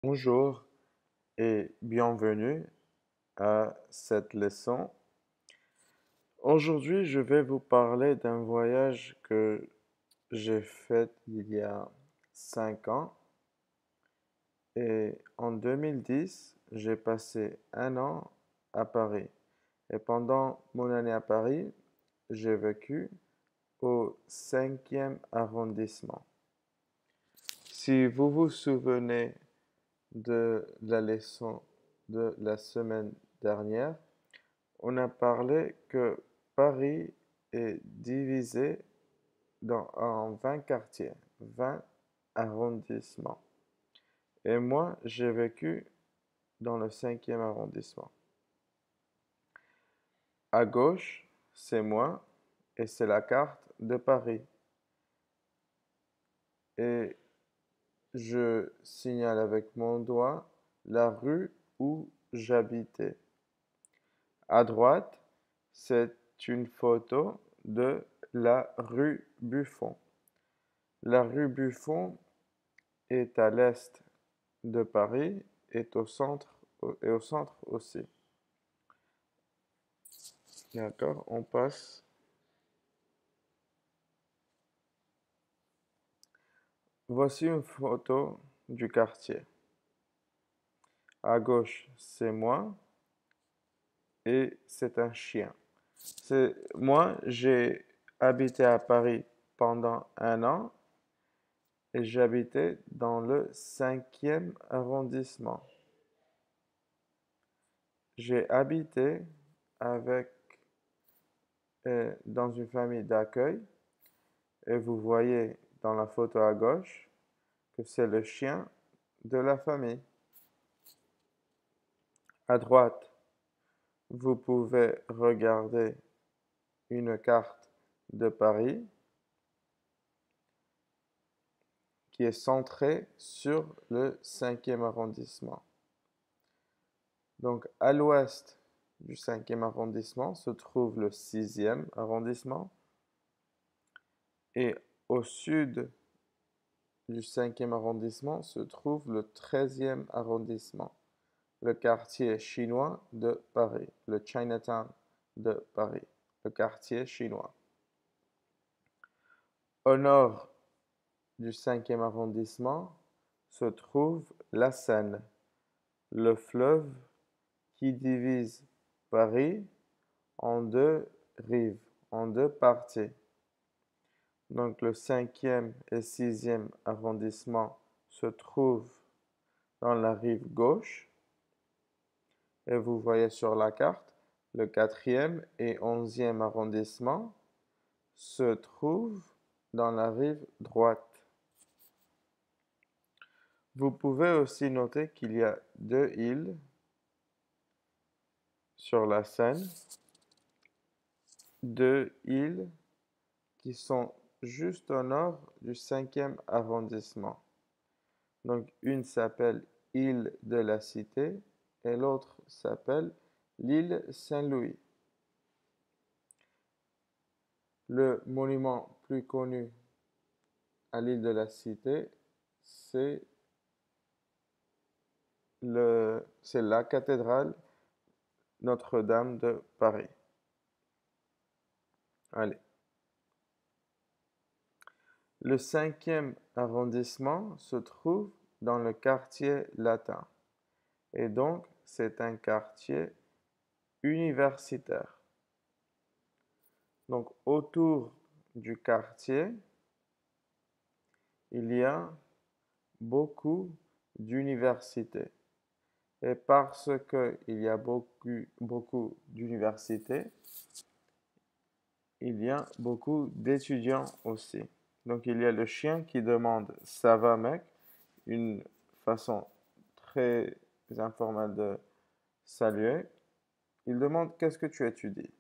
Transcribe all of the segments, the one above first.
Bonjour et bienvenue à cette leçon. Aujourd'hui, je vais vous parler d'un voyage que j'ai fait il y a 5 ans et en 2010, j'ai passé un an à Paris. Et pendant mon année à Paris, j'ai vécu au 5e arrondissement. Si vous vous souvenez de la leçon de la semaine dernière, on a parlé que Paris est divisé en 20 quartiers, 20 arrondissements. Et moi, j'ai vécu dans le 5e arrondissement. À gauche, c'est moi et c'est la carte de Paris. Et je signale avec mon doigt la rue où j'habitais. À droite, c'est une photo de la rue Buffon. La rue Buffon est à l'est de Paris et au centre aussi. D'accord, on passe. Voici une photo du quartier. À gauche, c'est moi et c'est un chien. Moi, j'ai habité à Paris pendant un an et j'habitais dans le 5e arrondissement. J'ai habité avec dans une famille d'accueil et vous voyez dans la photo à gauche que c'est le chien de la famille. À droite, vous pouvez regarder une carte de Paris qui est centrée sur le 5e arrondissement. Donc, à l'ouest du 5e arrondissement se trouve le 6e arrondissement et au sud du 5e arrondissement se trouve le 13e arrondissement, le quartier chinois de Paris, le Chinatown de Paris, le quartier chinois. Au nord du 5e arrondissement se trouve la Seine, le fleuve qui divise Paris en deux rives, en deux parties. Donc le 5e et 6e arrondissement se trouvent dans la rive gauche. Et vous voyez sur la carte, le 4e et 11e arrondissement se trouvent dans la rive droite. Vous pouvez aussi noter qu'il y a deux îles sur la Seine, deux îles qui sont juste au nord du 5e arrondissement. Donc une s'appelle île de la Cité et l'autre s'appelle l'île Saint-Louis. Le monument plus connu à l'île de la Cité, c'est la cathédrale Notre-Dame de Paris. Allez. Le 5e arrondissement se trouve dans le quartier latin et donc c'est un quartier universitaire. Donc autour du quartier, il y a beaucoup d'universités. Et parce qu'il y a beaucoup d'universités, il y a beaucoup d'étudiants aussi. Donc il y a le chien qui demande «Ça va mec?» une façon très informelle de saluer. Il demande «Qu'est-ce que tu étudies?»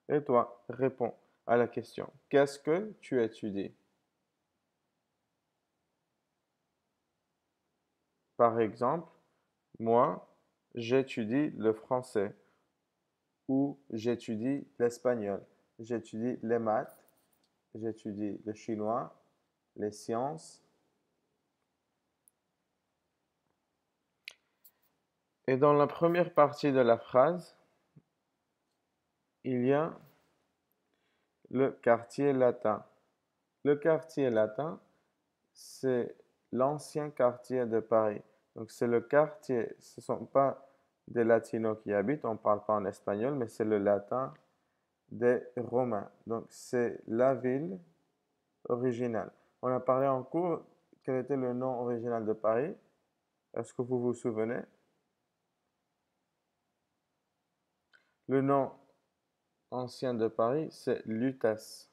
Et toi, réponds à la question «Qu'est-ce que tu étudies?» Par exemple, moi, j'étudie le français ou j'étudie l'espagnol, j'étudie les maths, j'étudie le chinois, les sciences. Et dans la première partie de la phrase, il y a le quartier latin. Le quartier latin, c'est l'ancien quartier de Paris. Donc c'est le quartier, ce ne sont pas des latinos qui y habitent, on ne parle pas en espagnol, mais c'est le latin des Romains. Donc c'est la ville originale. On a parlé en cours, quel était le nom original de Paris? Est-ce que vous vous souvenez? Le nom ancien de Paris, c'est Lutèce.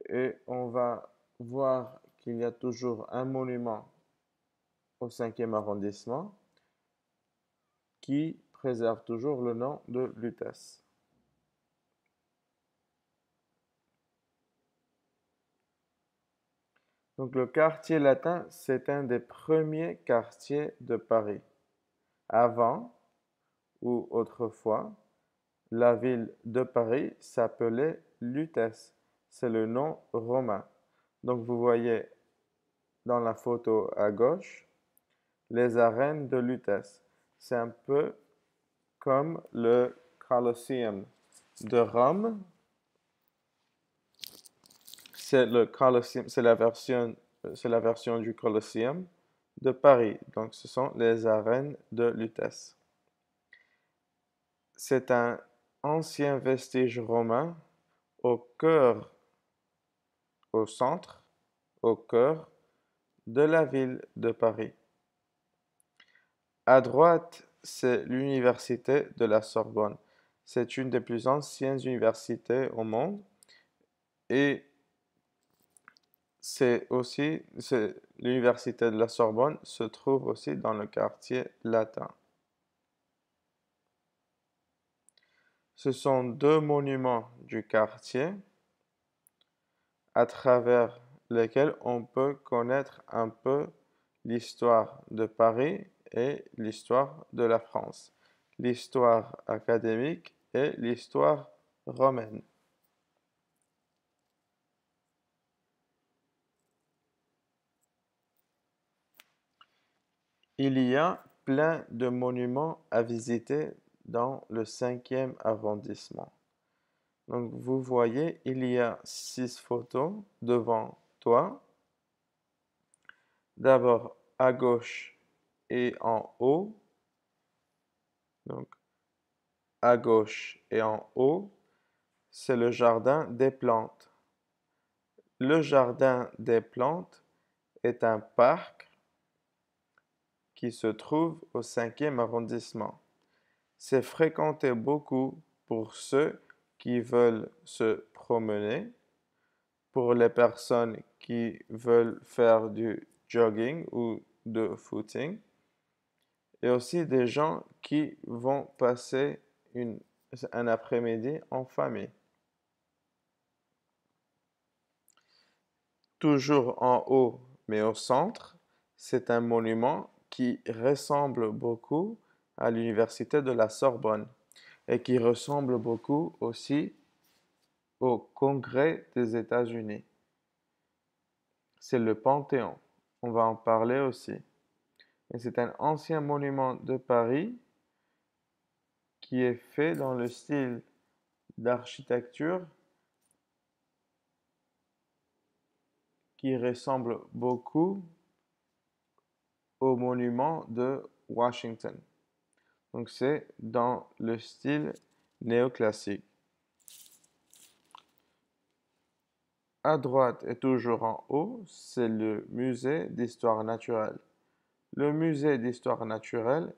Et on va voir qu'il y a toujours un monument au 5e arrondissement qui préserve toujours le nom de Lutèce. Donc le quartier latin, c'est un des premiers quartiers de Paris. Avant ou autrefois, la ville de Paris s'appelait Lutèce. C'est le nom romain. Donc vous voyez dans la photo à gauche les arènes de Lutèce. C'est un peu comme le Colosseum de Rome. C'est le Colosseum, c'est la version du Colosseum de Paris. Donc ce sont les arènes de Lutèce. C'est un ancien vestige romain au cœur, au centre, au cœur de la ville de Paris. À droite, c'est l'université de la Sorbonne. C'est une des plus anciennes universités au monde et l'université de la Sorbonne se trouve aussi dans le quartier latin. Ce sont deux monuments du quartier à travers lesquels on peut connaître un peu l'histoire de Paris et l'histoire de la France, l'histoire académique et l'histoire romaine. Il y a plein de monuments à visiter dans le 5e arrondissement. Donc vous voyez, il y a 6 photos devant toi. D'abord à gauche et en haut. Donc à gauche et en haut, c'est le jardin des plantes. Le jardin des plantes est un parc qui se trouve au 5e arrondissement. C'est fréquenté beaucoup pour ceux qui veulent se promener, pour les personnes qui veulent faire du jogging ou de footing, et aussi des gens qui vont passer un après-midi en famille. Toujours en haut, mais au centre, c'est un monument qui ressemble beaucoup à l'université de la Sorbonne et qui ressemble beaucoup aussi au Congrès des États-Unis. C'est le Panthéon. On va en parler aussi. Et c'est un ancien monument de Paris qui est fait dans le style d'architecture qui ressemble beaucoup au monument de Washington. Donc c'est dans le style néoclassique. À droite et toujours en haut, c'est le musée d'histoire naturelle. Le musée d'histoire naturelle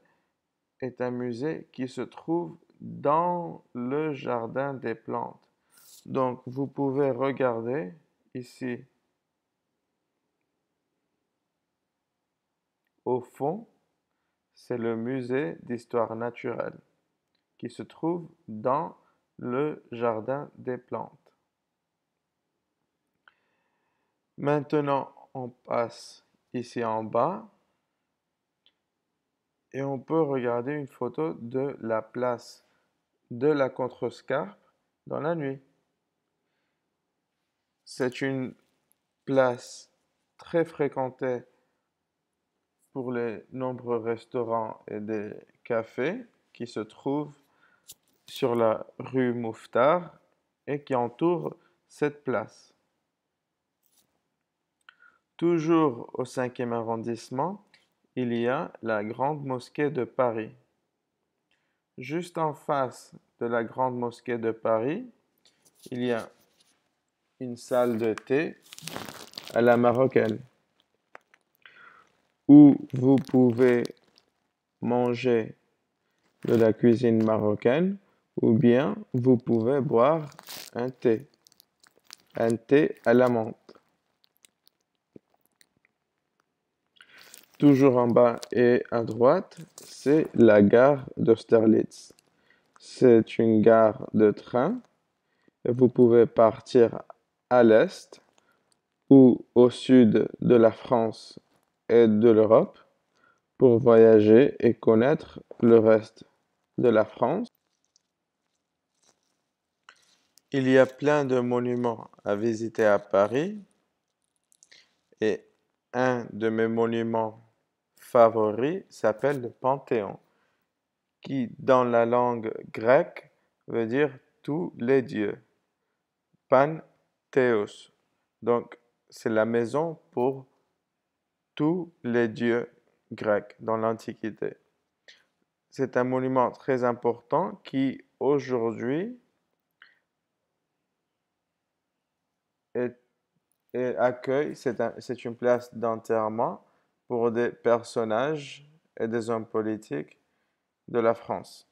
est un musée qui se trouve dans le jardin des plantes. Donc vous pouvez regarder ici au fond, c'est le musée d'histoire naturelle qui se trouve dans le jardin des plantes. Maintenant, on passe ici en bas et on peut regarder une photo de la place de la Contrescarpe dans la nuit. C'est une place très fréquentée pour les nombreux restaurants et des café qui se trouve sur la rue Mouffetard et qui entoure cette place. Toujours au 5e arrondissement, il y a la Grande Mosquée de Paris. Juste en face de la Grande Mosquée de Paris, il y a une salle de thé à la marocaine où vous pouvez manger de la cuisine marocaine ou bien vous pouvez boire un thé à la menthe. Toujours en bas et à droite, c'est la gare d'Austerlitz. C'est une gare de train et vous pouvez partir à l'est ou au sud de la France et de l'Europe pour voyager et connaître le reste de la France. Il y a plein de monuments à visiter à Paris et un de mes monuments favoris s'appelle le Panthéon, qui dans la langue grecque veut dire tous les dieux. Panthéos. Donc, c'est la maison pour tous les dieux grecs dans l'Antiquité. C'est un monument très important qui, aujourd'hui, est, accueille, c'est une place d'enterrement pour des personnages et des hommes politiques de la France.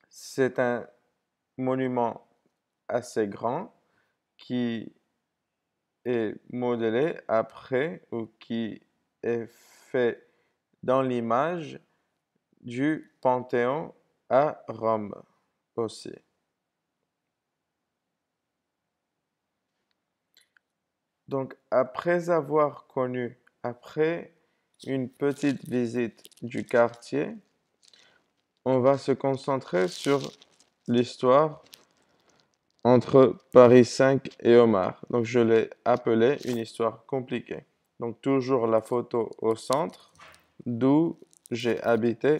C'est un monument assez grand qui est modelé après ou qui est fait dans l'image du Panthéon à Rome aussi. Donc, après une petite visite du quartier, on va se concentrer sur l'histoire entre Paris 5 et Omar. Donc, je l'ai appelé une histoire compliquée. Donc, toujours la photo au centre, d'où j'ai habité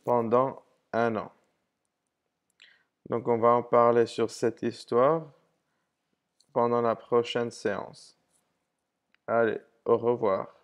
pendant un an. Donc, on va en parler sur cette histoire pendant la prochaine séance. Allez, au revoir.